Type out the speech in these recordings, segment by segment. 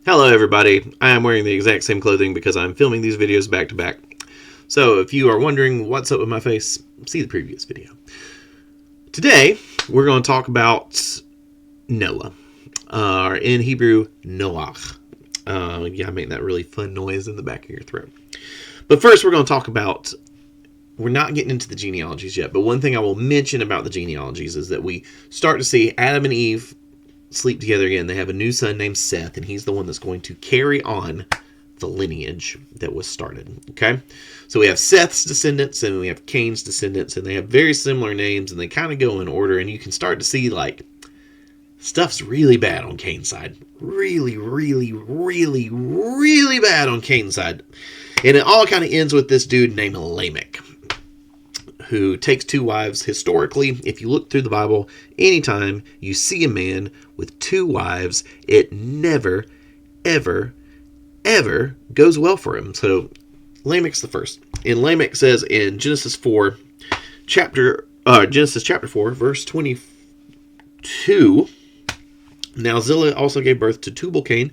Hello everybody, I am wearing the exact same clothing because I'm filming these videos back to back. So if you are wondering what's up with my face, see the previous video. Today, we're going to talk about Noah, or in Hebrew, Noach. Yeah, I make that really fun noise in the back of your throat. But first, we're going to talk about, we're not getting into the genealogies yet, but one thing I will mention about the genealogies is that we start to see Adam and Eve sleep together again. They have a new son named Seth, and he's the one that's going to carry on the lineage that was started. Okay, so we have Seth's descendants and we have Cain's descendants, and they have very similar names, and they kind of go in order. And you can start to see like stuff's really bad on Cain's side, really bad on Cain's side, and it all kind of ends with this dude named Lamech, who takes two wives. Historically, if you look through the Bible, anytime you see a man with two wives, it never, ever, ever goes well for him. So Lamech's the first. And Lamech says in Genesis chapter 4, verse 22, now Zillah also gave birth to Tubal-Cain,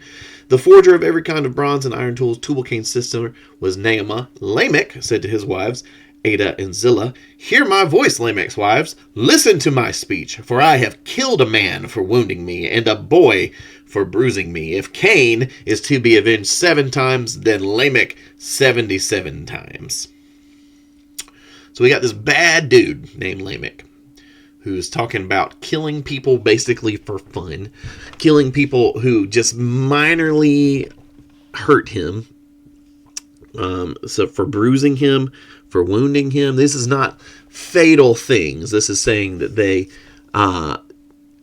the forger of every kind of bronze and iron tools. Tubal-Cain's sister was Naamah. Lamech said to his wives, Adah and Zillah, hear my voice, Lamech's wives. Listen to my speech, for I have killed a man for wounding me, and a boy for bruising me. If Cain is to be avenged 7 times, then Lamech 77 times. So we got this bad dude named Lamech, who's talking about killing people basically for fun, killing people who just minorly hurt him. So for bruising him, for wounding him. This is not fatal things. This is saying that they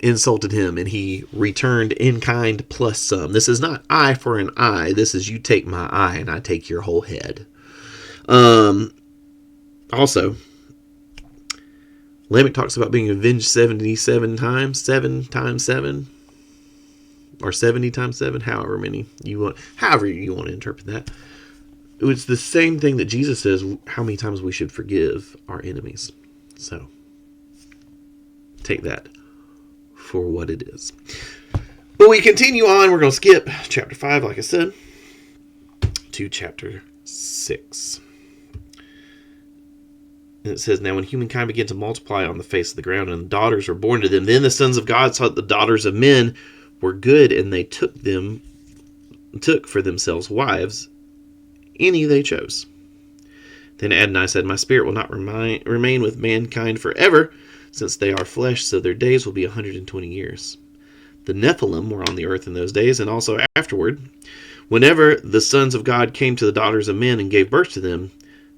insulted him and he returned in kind plus some. This is not eye for an eye. This is you take my eye and I take your whole head. Also, Lamech talks about being avenged 77 times, 7 times 7, or 70 times 7, however you want to interpret that. It's the same thing that Jesus says, how many times we should forgive our enemies. So, take that for what it is. But we continue on. We're going to skip chapter 5, like I said, to chapter 6. And it says, now when humankind began to multiply on the face of the ground, and daughters were born to them, then the sons of God saw that the daughters of men were good, and they took for themselves wives, any they chose. Then Adonai said, my spirit will not remain with mankind forever, since they are flesh, so their days will be 120 years. The Nephilim were on the earth in those days, and also afterward. Whenever the sons of God came to the daughters of men and gave birth to them,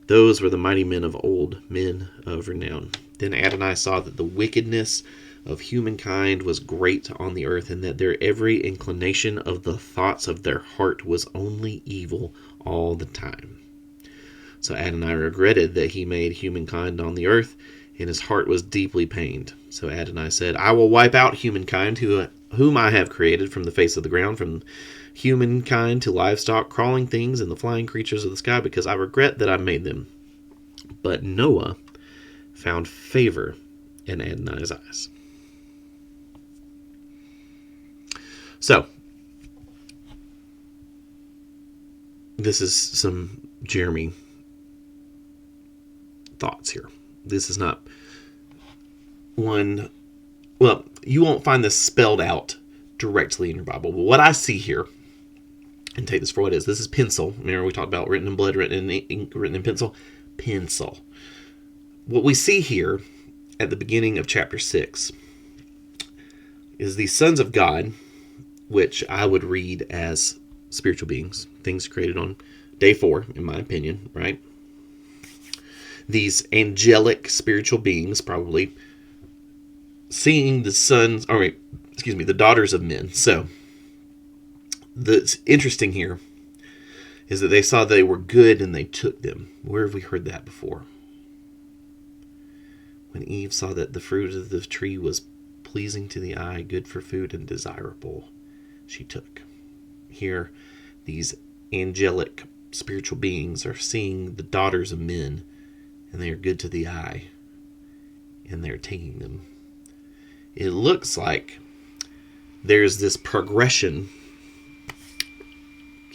those were the mighty men of old, men of renown. Then Adonai saw that the wickedness of humankind was great on the earth, and that their every inclination of the thoughts of their heart was only evil all the time. So Adonai regretted that he made humankind on the earth, and his heart was deeply pained. So Adonai said, I will wipe out humankind, whom I have created from the face of the ground, from humankind to livestock, crawling things, and the flying creatures of the sky, because I regret that I made them. But Noah found favor in Adonai's eyes. So, this is some Jeremy thoughts here. This is not one, well, you won't find this spelled out directly in your Bible, but what I see here, and take this for what it is, this is pencil. Remember we talked about written in blood, written in ink, written in pencil? Pencil. What we see here at the beginning of chapter 6 is the sons of God, which I would read as spiritual beings, things created on day 4, in my opinion, right? These angelic spiritual beings probably seeing the daughters of men. So, that's interesting here is that they saw they were good and they took them. Where have we heard that before? When Eve saw that the fruit of the tree was pleasing to the eye, good for food, and desirable, she took. Here, these angelic spiritual beings are seeing the daughters of men, and they are good to the eye, and they're taking them. It looks like there's this progression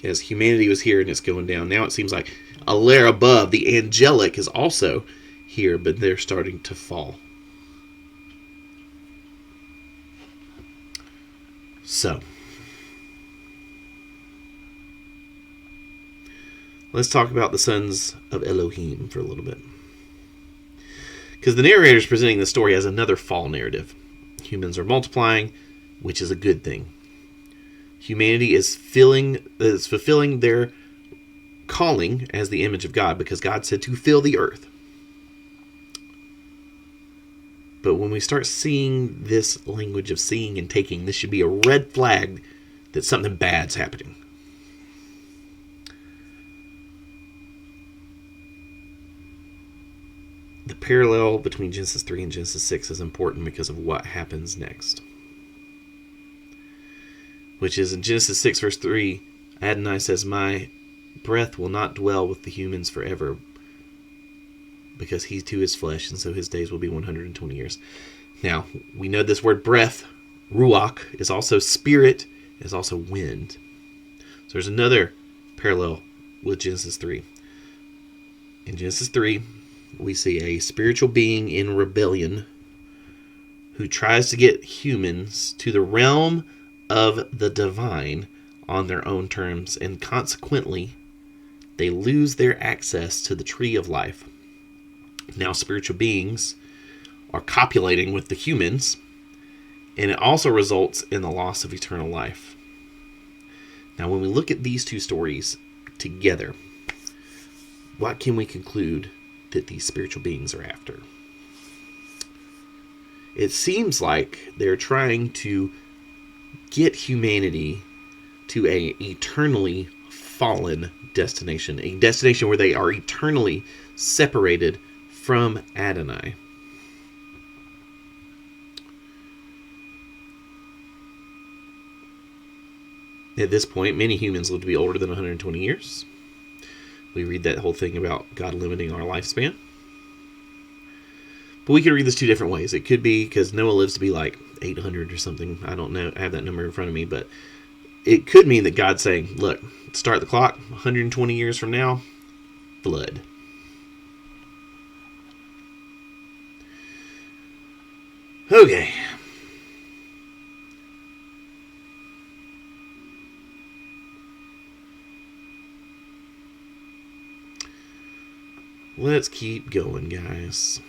as humanity was here and it's going down. Now it seems like a layer above, the angelic, is also here, but they're starting to fall. So, let's talk about the sons of Elohim for a little bit. Because the narrator is presenting the story as another fall narrative. Humans are multiplying, which is a good thing. Humanity is fulfilling their calling as the image of God, because God said to fill the earth. But when we start seeing this language of seeing and taking, this should be a red flag that something bad's happening. The parallel between Genesis 3 and Genesis 6 is important because of what happens next. Which is in Genesis 6 verse 3, Adonai says, "My breath will not dwell with the humans forever, because he too is flesh, and so his days will be 120 years. Now, we know this word breath, ruach, is also spirit, is also wind. So there's another parallel with Genesis 3. In Genesis 3, we see a spiritual being in rebellion who tries to get humans to the realm of the divine on their own terms, and consequently, they lose their access to the tree of life. Now, spiritual beings are copulating with the humans, and it also results in the loss of eternal life. Now, when we look at these two stories together, what can we conclude that these spiritual beings are after? It seems like they're trying to get humanity to an eternally fallen destination, a destination where they are eternally separated from Adonai. At this point, many humans live to be older than 120 years. We read that whole thing about God limiting our lifespan. But we could read this two different ways. It could be because Noah lives to be like 800 or something. I don't know. I have that number in front of me. But it could mean that God's saying, look, start the clock 120 years from now, flood. Okay. Let's keep going, guys.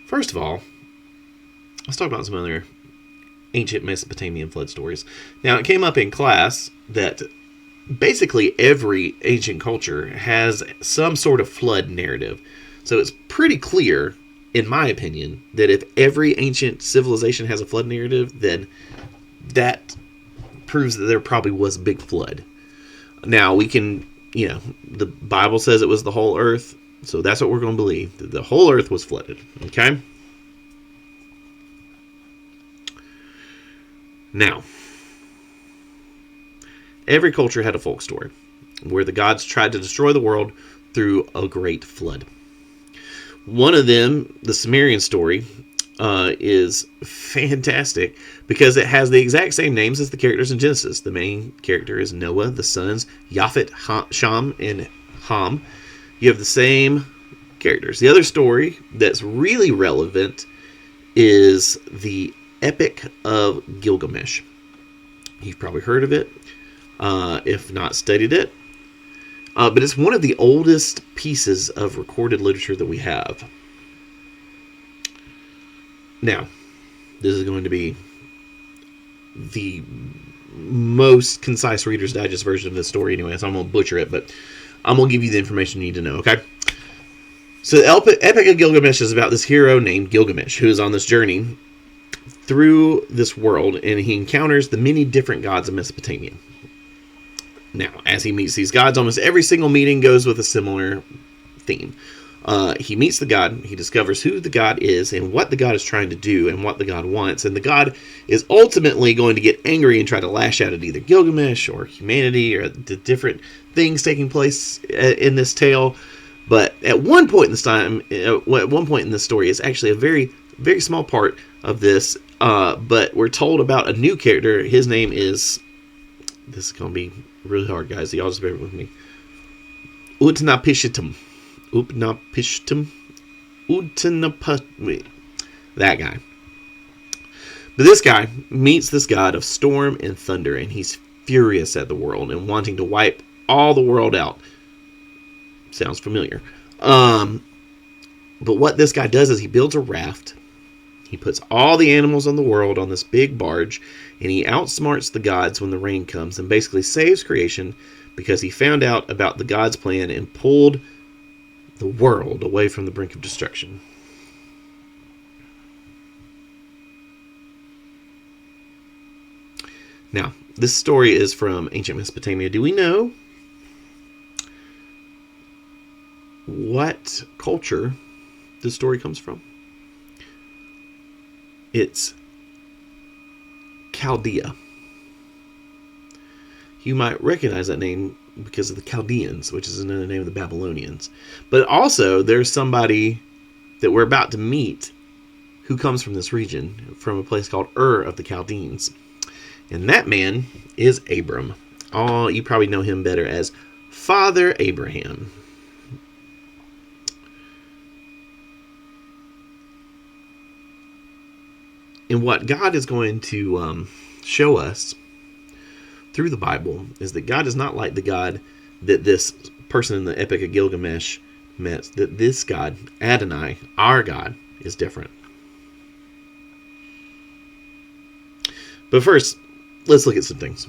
First of all, let's talk about some other ancient Mesopotamian flood stories. Now, it came up in class that basically every ancient culture has some sort of flood narrative. So it's pretty clear, in my opinion, that if every ancient civilization has a flood narrative, then that proves that there probably was a big flood. Now, we can, the Bible says it was the whole earth, so that's what we're going to believe, that the whole earth was flooded, okay? Now, every culture had a folk story where the gods tried to destroy the world through a great flood. One of them, the Sumerian story, is fantastic because it has the exact same names as the characters in Genesis. The main character is Noah, the sons Japhet, Sham, and Ham. You have the same characters. The other story that's really relevant is the Epic of Gilgamesh. You've probably heard of it, if not studied it. But it's one of the oldest pieces of recorded literature that we have. Now, this is going to be the most concise Reader's Digest version of this story anyway, so I'm going to butcher it, but I'm going to give you the information you need to know, okay? So the Epic of Gilgamesh is about this hero named Gilgamesh, who is on this journey through this world, and he encounters the many different gods of Mesopotamia. Now, as he meets these gods, almost every single meeting goes with a similar theme. He meets the god, he discovers who the god is and what the god is trying to do and what the god wants, and the god is ultimately going to get angry and try to lash out at either Gilgamesh or humanity or the different things taking place in this tale. But at one point in this story, it's actually a very, very small part of this. But we're told about a new character. His name is... This is going to be really hard, guys. Y'all just bear with me. Utnapishtim. That guy. But this guy meets this god of storm and thunder, and he's furious at the world and wanting to wipe all the world out. Sounds familiar. But what this guy does is he builds a raft. He puts all the animals in the world on this big barge, and he outsmarts the gods when the rain comes and basically saves creation because he found out about the gods' plan and pulled the world away from the brink of destruction. Now, this story is from ancient Mesopotamia. Do we know what culture this story comes from? It's Chaldea. You might recognize that name because of the Chaldeans, which is another name of the Babylonians. But also, there's somebody that we're about to meet who comes from this region, from a place called Ur of the Chaldeans. And that man is Abram. Oh, you probably know him better as Father Abraham. And what God is going to show us through the Bible is that God is not like the God that this person in the Epic of Gilgamesh met. That this God, Adonai, our God, is different. But first, let's look at some things.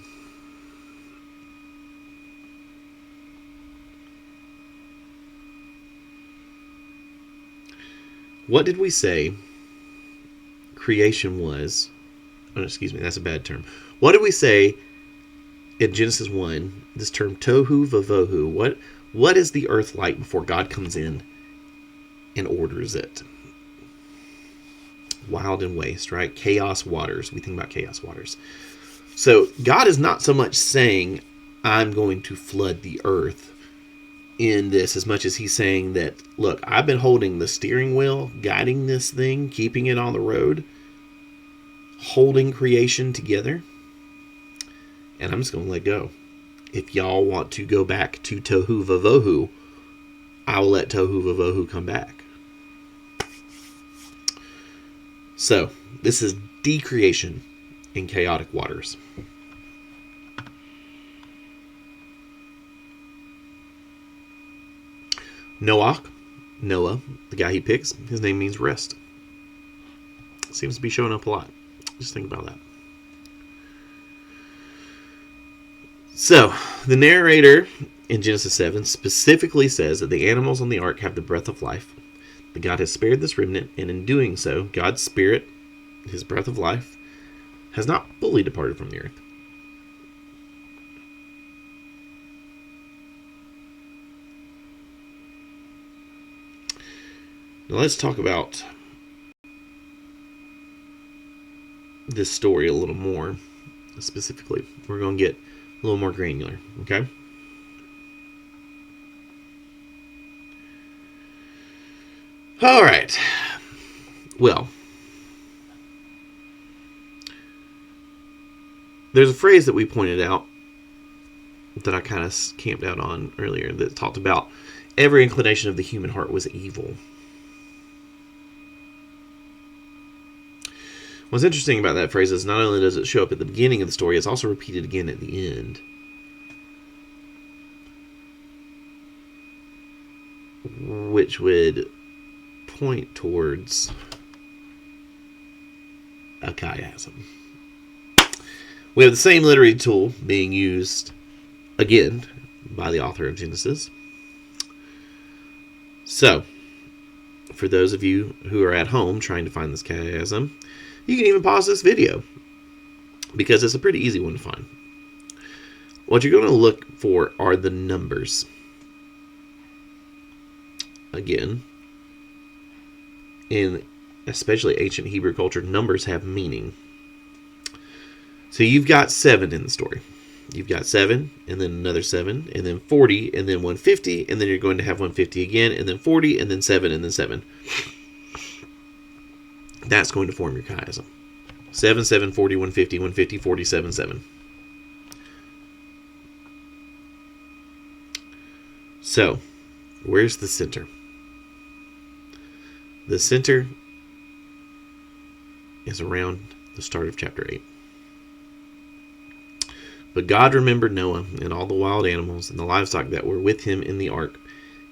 What did we say creation was? Oh, excuse me, that's a bad term. What did we say in Genesis 1? This term tohu vavohu. What is the earth like before God comes in and orders it? Wild and waste, right? Chaos waters. We think about chaos waters. So God is not so much saying, I'm going to flood the earth in this, as much as he's saying that, look, I've been holding the steering wheel, guiding this thing, keeping it on the road, holding creation together, and I'm just going to let go. If y'all want to go back to tohu vavohu, I will let tohu vavohu come back. So, this is decreation in chaotic waters. Noah, the guy he picks, his name means rest. Seems to be showing up a lot. Just think about that. So, the narrator in Genesis 7 specifically says that the animals on the ark have the breath of life. That God has spared this remnant, and in doing so, God's spirit, his breath of life, has not fully departed from the earth. Now let's talk about this story a little more specifically. We're going to get a little more granular, okay? All right. Well, there's a phrase that we pointed out that I kind of camped out on earlier that talked about every inclination of the human heart was evil. What's interesting about that phrase is not only does it show up at the beginning of the story, it's also repeated again at the end. Which would point towards a chiasm. We have the same literary tool being used again by the author of Genesis. So, for those of you who are at home trying to find this chiasm, you can even pause this video because it's a pretty easy one to find. What you're going to look for are the numbers. Again, in especially ancient Hebrew culture, numbers have meaning. So you've got 7 in the story. You've got 7, and then another 7, and then 40, and then 150, and then you're going to have 150 again, and then 40, and then 7, and then 7. That's going to form your chiasm. 7, 7, 40, 150, 150, 47, 7. So, where's the center? The center is around the start of chapter 8. But God remembered Noah and all the wild animals and the livestock that were with him in the ark,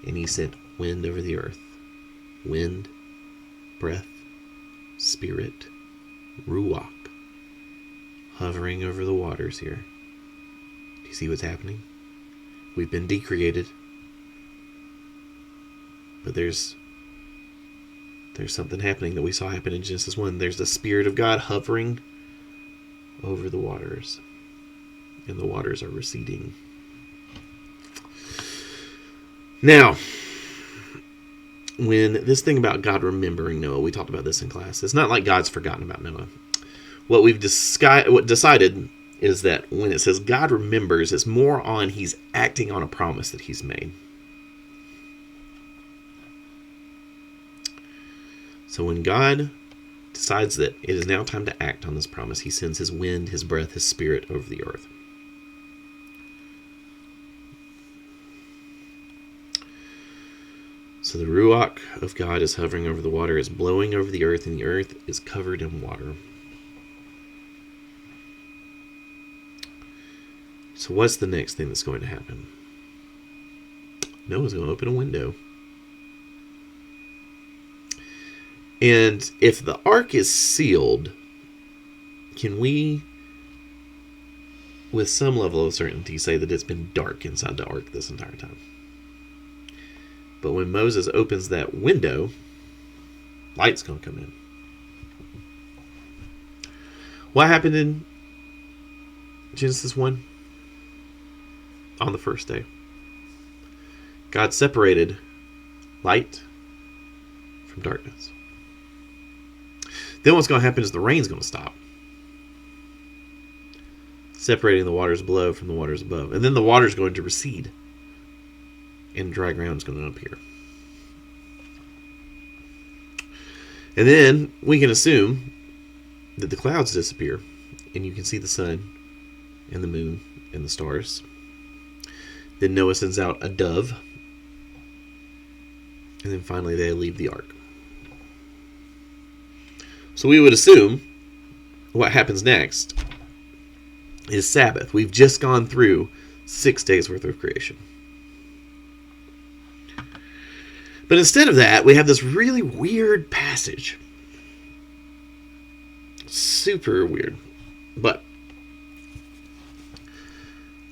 and he sent wind over the earth. Wind, breath, spirit, ruach, hovering over the waters here. Do you see what's happening? We've been decreated, but there's something happening that we saw happen in Genesis 1. There's the Spirit of God hovering over the waters, and the waters are receding. Now, when this thing about God remembering Noah, we talked about this in class. It's not like God's forgotten about Noah. What we've decided is that when it says God remembers, it's more on he's acting on a promise that he's made. So when God decides that it is now time to act on this promise, he sends his wind, his breath, his spirit over the earth. So the ruach of God is hovering over the water, is blowing over the earth, and the earth is covered in water. So what's the next thing that's going to happen? Noah's going to open a window. And if the ark is sealed, can we, with some level of certainty, say that it's been dark inside the ark this entire time? But when Moses opens that window, light's going to come in. What happened in Genesis 1? On the first day, God separated light from darkness. Then what's going to happen is the rain's going to stop, separating the waters below from the waters above. And then the water's going to recede, and dry ground's going to appear. And then we can assume that the clouds disappear, and you can see the sun and the moon and the stars. Then Noah sends out a dove, and then finally they leave the ark. So we would assume what happens next is Sabbath. We've just gone through 6 days worth of creation. But instead of that, we have this really weird passage. Super weird. But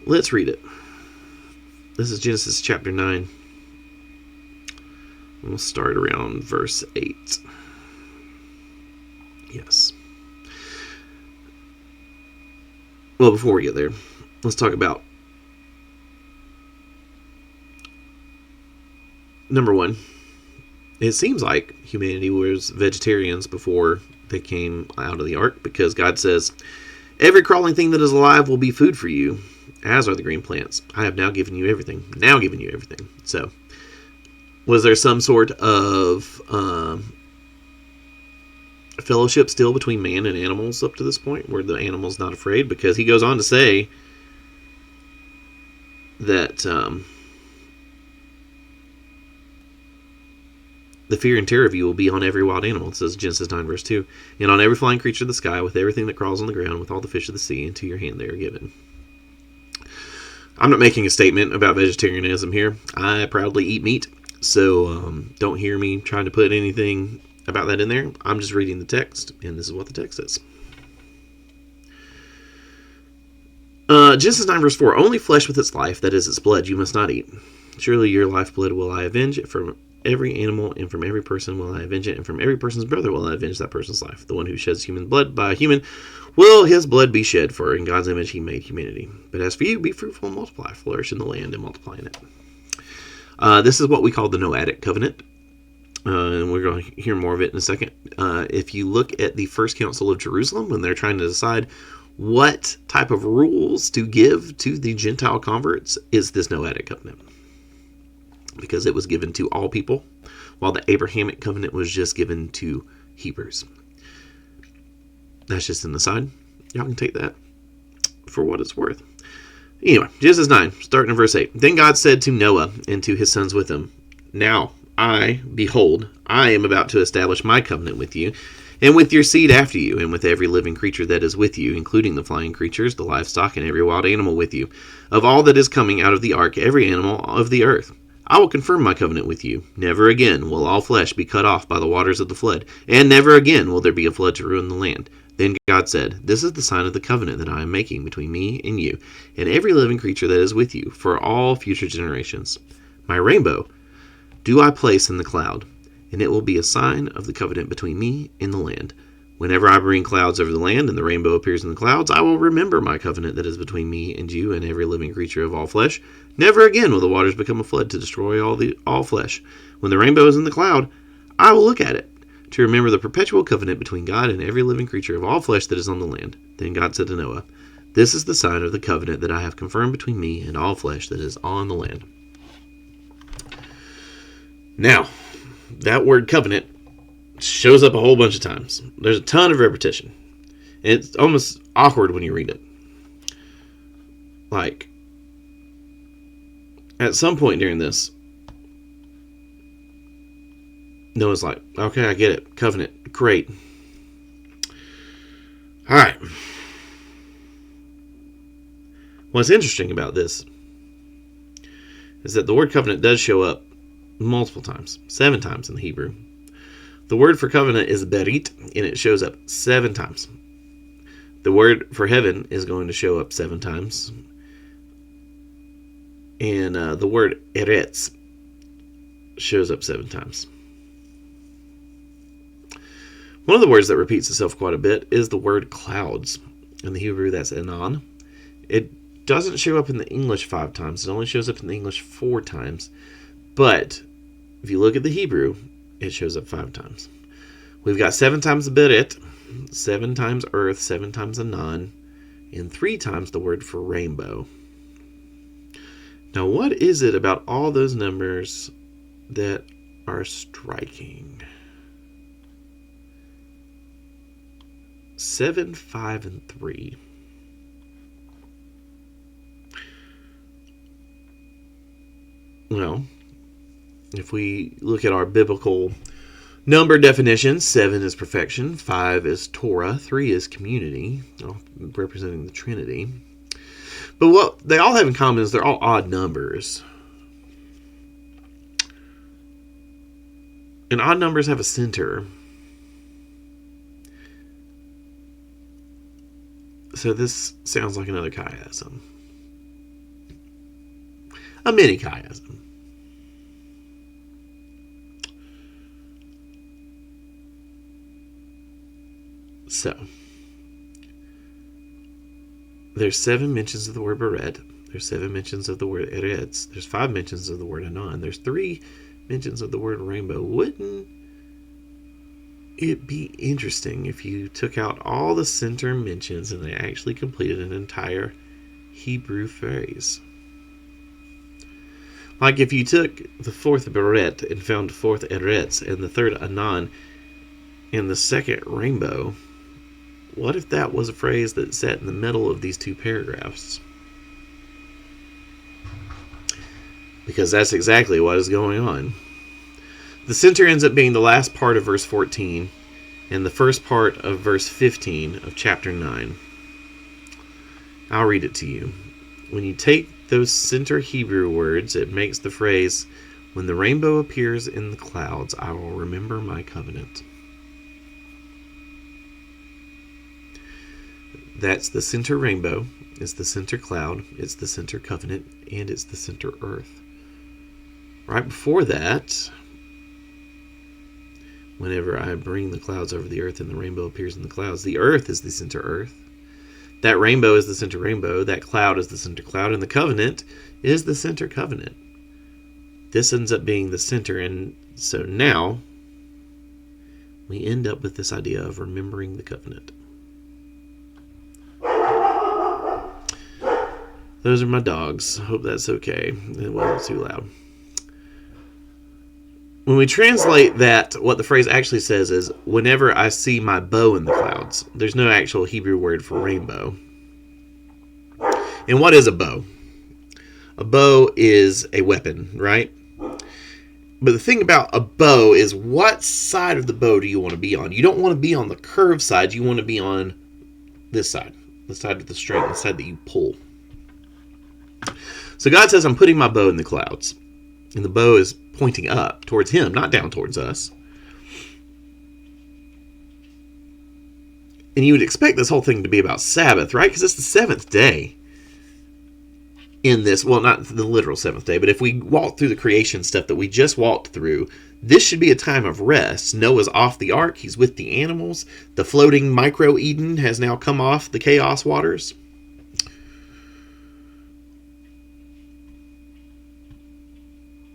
let's read it. This is Genesis chapter 9. We'll start around verse 8. Yes. Well, before we get there, let's talk about number one. It seems like humanity was vegetarians before they came out of the ark, because God says, every crawling thing that is alive will be food for you, as are the green plants. I have now given you everything. So, was there some sort of fellowship still between man and animals up to this point, where the animal's not afraid? Because he goes on to say that the fear and terror of you will be on every wild animal. It says Genesis 9 verse 2. And on every flying creature of the sky, with everything that crawls on the ground, with all the fish of the sea, into your hand they are given. I'm not making a statement about vegetarianism here. I proudly eat meat, so don't hear me trying to put anything about that in there. I'm just reading the text, and this is what the text says. Genesis 9 verse 4. Only flesh with its life, that is its blood, you must not eat. Surely your lifeblood will I avenge. From every animal and from every person will I avenge it, and from every person's brother will I avenge that person's life. The one who sheds human blood by a human will his blood be shed, for in God's image he made humanity. But as for you, be fruitful and multiply, flourish in the land and multiply in it. This is what we call the Noahic covenant, and we're going to hear more of it in a second. If you look at the First Council of Jerusalem, when they're trying to decide what type of rules to give to the Gentile converts, is this Noahic covenant, because it was given to all people, while the Abrahamic covenant was just given to Hebrews. That's just in the side. Y'all can take that for what it's worth. Anyway, Genesis 9, starting in verse 8. Then God said to Noah and to his sons with him, Now behold, I am about to establish my covenant with you, and with your seed after you, and with every living creature that is with you, including the flying creatures, the livestock, and every wild animal with you, of all that is coming out of the ark, every animal of the earth. I will confirm my covenant with you. Never again will all flesh be cut off by the waters of the flood, and never again will there be a flood to ruin the land. Then God said, This is the sign of the covenant that I am making between me and you, and every living creature that is with you, for all future generations. My rainbow do I place in the cloud, and it will be a sign of the covenant between me and the land. Whenever I bring clouds over the land, and the rainbow appears in the clouds, I will remember my covenant that is between me and you and every living creature of all flesh. Never again will the waters become a flood to destroy all flesh. When the rainbow is in the cloud, I will look at it, to remember the perpetual covenant between God and every living creature of all flesh that is on the land. Then God said to Noah, This is the sign of the covenant that I have confirmed between me and all flesh that is on the land. Now, that word covenant shows up a whole bunch of times. There's a ton of repetition. It's almost awkward when you read it. Like, at some point during this, Noah's like, okay, I get it. Covenant. Great. All right. What's interesting about this is that the word covenant does show up multiple times. 7 times in the Hebrew. The word for covenant is berit, and it shows up 7 times. The word for heaven is going to show up 7 times. And the word eretz shows up 7 times. One of the words that repeats itself quite a bit is the word clouds. In the Hebrew, that's enan. It doesn't show up in the English 5 times. It only shows up in the English 4 times. But if you look at the Hebrew, it shows up 5 times. We've got 7 times the beret, 7 times earth, 7 times anan, and 3 times the word for rainbow. Now, what is it about all those numbers that are striking? 7, 5, and 3. Well, if we look at our biblical number definition, 7 is perfection, 5 is Torah, 3 is community, representing the Trinity. But what they all have in common is they're all odd numbers. And odd numbers have a center. So this sounds like another chiasm. A mini chiasm. So, there's 7 mentions of the word beret. There's 7 mentions of the word eretz. There's 5 mentions of the word anan. There's 3 mentions of the word rainbow. Wouldn't it be interesting if you took out all the center mentions and they actually completed an entire Hebrew phrase? Like if you took the 4th beret and found 4th eretz and the 3rd anan and the 2nd rainbow, what if that was a phrase that sat in the middle of these 2 paragraphs? Because that's exactly what is going on. The center ends up being the last part of verse 14 and the first part of verse 15 of chapter 9. I'll read it to you. When you take those center Hebrew words, it makes the phrase, when the rainbow appears in the clouds, I will remember my covenant. That's the center rainbow, it's the center cloud, it's the center covenant, and it's the center earth. Right before that, whenever I bring the clouds over the earth and the rainbow appears in the clouds, the earth is the center earth. That rainbow is the center rainbow. That cloud is the center cloud. And the covenant is the center covenant. This ends up being the center. And so now we end up with this idea of remembering the covenant. Those are my dogs. I hope that's okay. It wasn't too loud. When we translate that, what the phrase actually says is, whenever I see my bow in the clouds. There's no actual Hebrew word for rainbow. And what is a bow? A bow is a weapon, right? But the thing about a bow is, what side of the bow do you want to be on? You don't want to be on the curved side. You want to be on this side, the side of the string, the side that you pull. So God says, I'm putting my bow in the clouds. And the bow is pointing up towards him, not down towards us. And you would expect this whole thing to be about Sabbath, right? Because it's the seventh day in this. Well, not the literal seventh day, but if we walk through the creation stuff that we just walked through, this should be a time of rest. Noah's off the ark. He's with the animals. The floating micro Eden has now come off the chaos waters.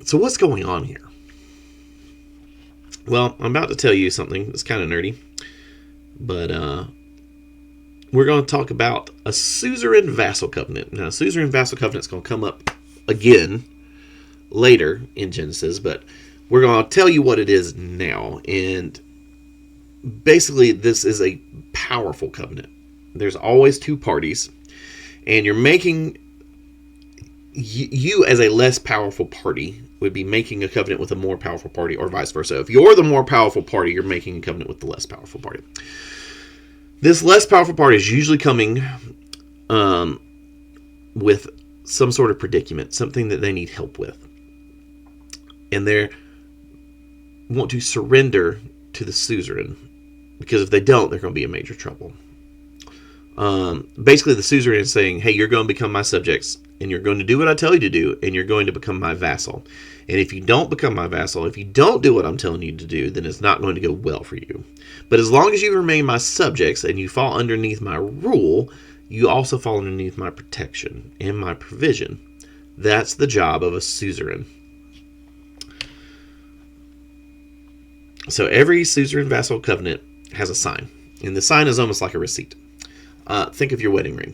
So what's going on here? Well, I'm about to tell you something that's kind of nerdy, but we're going to talk about a suzerain vassal covenant. Now, a suzerain vassal covenant is going to come up again later in Genesis, but we're going to tell you what it is now. And basically, this is a powerful covenant. There's always two parties, and you're making, you as a less powerful party would be making a covenant with a more powerful party, or vice versa. If you're the more powerful party, you're making a covenant with the less powerful party. This less powerful party is usually coming with some sort of predicament, something that they need help with. And they want to surrender to the suzerain, because if they don't, they're going to be in major trouble. Basically, the suzerain is saying, hey, you're going to become my subjects, and you're going to do what I tell you to do, and you're going to become my vassal. And if you don't become my vassal, if you don't do what I'm telling you to do, then it's not going to go well for you. But as long as you remain my subjects and you fall underneath my rule, you also fall underneath my protection and my provision. That's the job of a suzerain. So every suzerain vassal covenant has a sign, and the sign is almost like a receipt. Think of your wedding ring.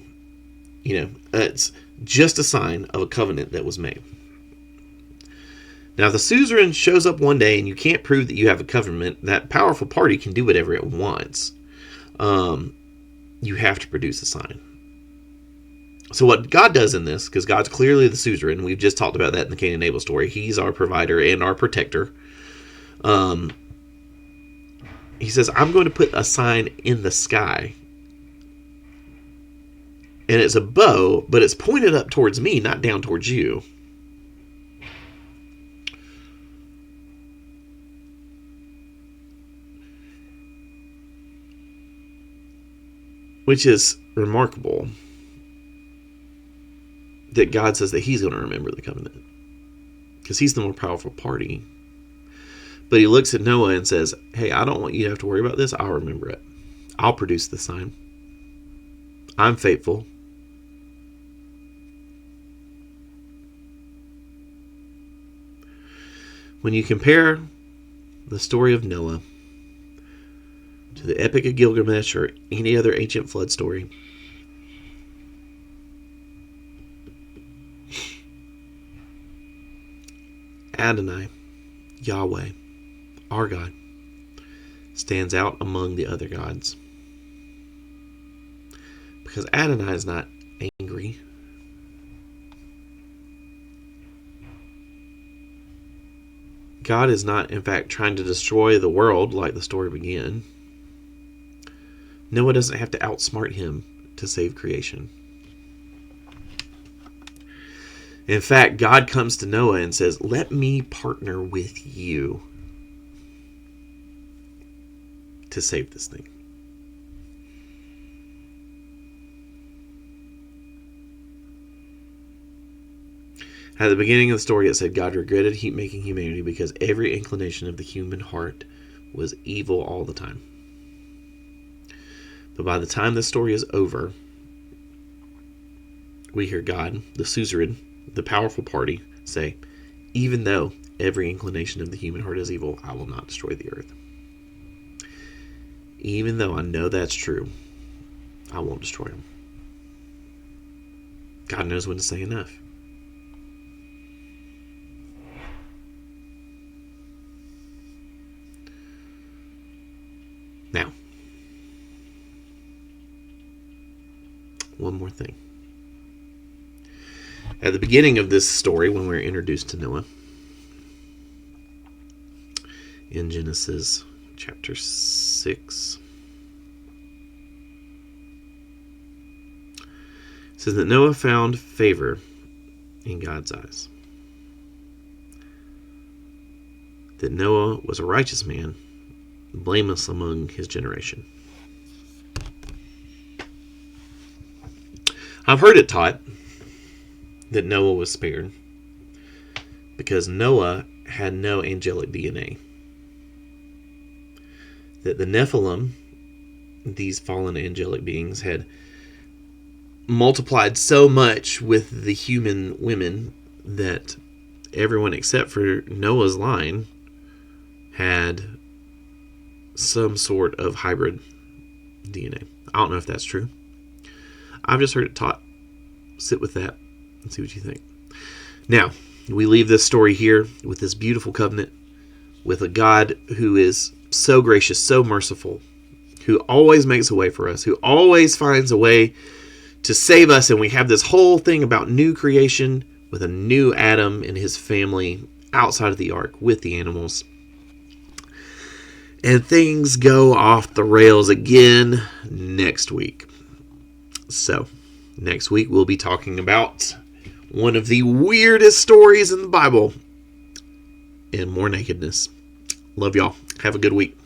It's just a sign of a covenant that was made. Now, if the suzerain shows up one day and you can't prove that you have a covenant, that powerful party can do whatever it wants. You have to produce a sign. So what God does in this, because God's clearly the suzerain, we've just talked about that in the Cain and Abel story. He's our provider and our protector. He says, I'm going to put a sign in the sky. And it's a bow, but it's pointed up towards me, not down towards you. Which is remarkable that God says that he's going to remember the covenant, because he's the more powerful party. But he looks at Noah and says, hey, I don't want you to have to worry about this. I'll remember it. I'll produce the sign. I'm faithful. When you compare the story of Noah to the Epic of Gilgamesh or any other ancient flood story, Adonai, Yahweh, our God, stands out among the other gods. Because Adonai is not angry. God is not, in fact, trying to destroy the world like the story began. Noah doesn't have to outsmart him to save creation. In fact, God comes to Noah and says, let me partner with you to save this thing. At the beginning of the story, it said God regretted making humanity because every inclination of the human heart was evil all the time. But by the time the story is over, we hear God, the suzerain, the powerful party, say, even though every inclination of the human heart is evil, I will not destroy the earth. Even though I know that's true, I won't destroy them. God knows when to say enough. one more thing. At the beginning of this story, when we're introduced to Noah, in Genesis chapter 6, it says that Noah found favor in God's eyes. That Noah was a righteous man, blameless among his generation. I've heard it taught that Noah was spared because Noah had no angelic DNA. That the Nephilim, these fallen angelic beings, had multiplied so much with the human women that everyone except for Noah's line had some sort of hybrid DNA. I don't know if that's true. I've just heard it taught. Sit with that and see what you think. Now, we leave this story here with this beautiful covenant with a God who is so gracious, so merciful, who always makes a way for us, who always finds a way to save us. And we have this whole thing about new creation with a new Adam and his family outside of the ark with the animals. And things go off the rails again next week. So, next week we'll be talking about one of the weirdest stories in the Bible and more nakedness. Love y'all. Have a good week.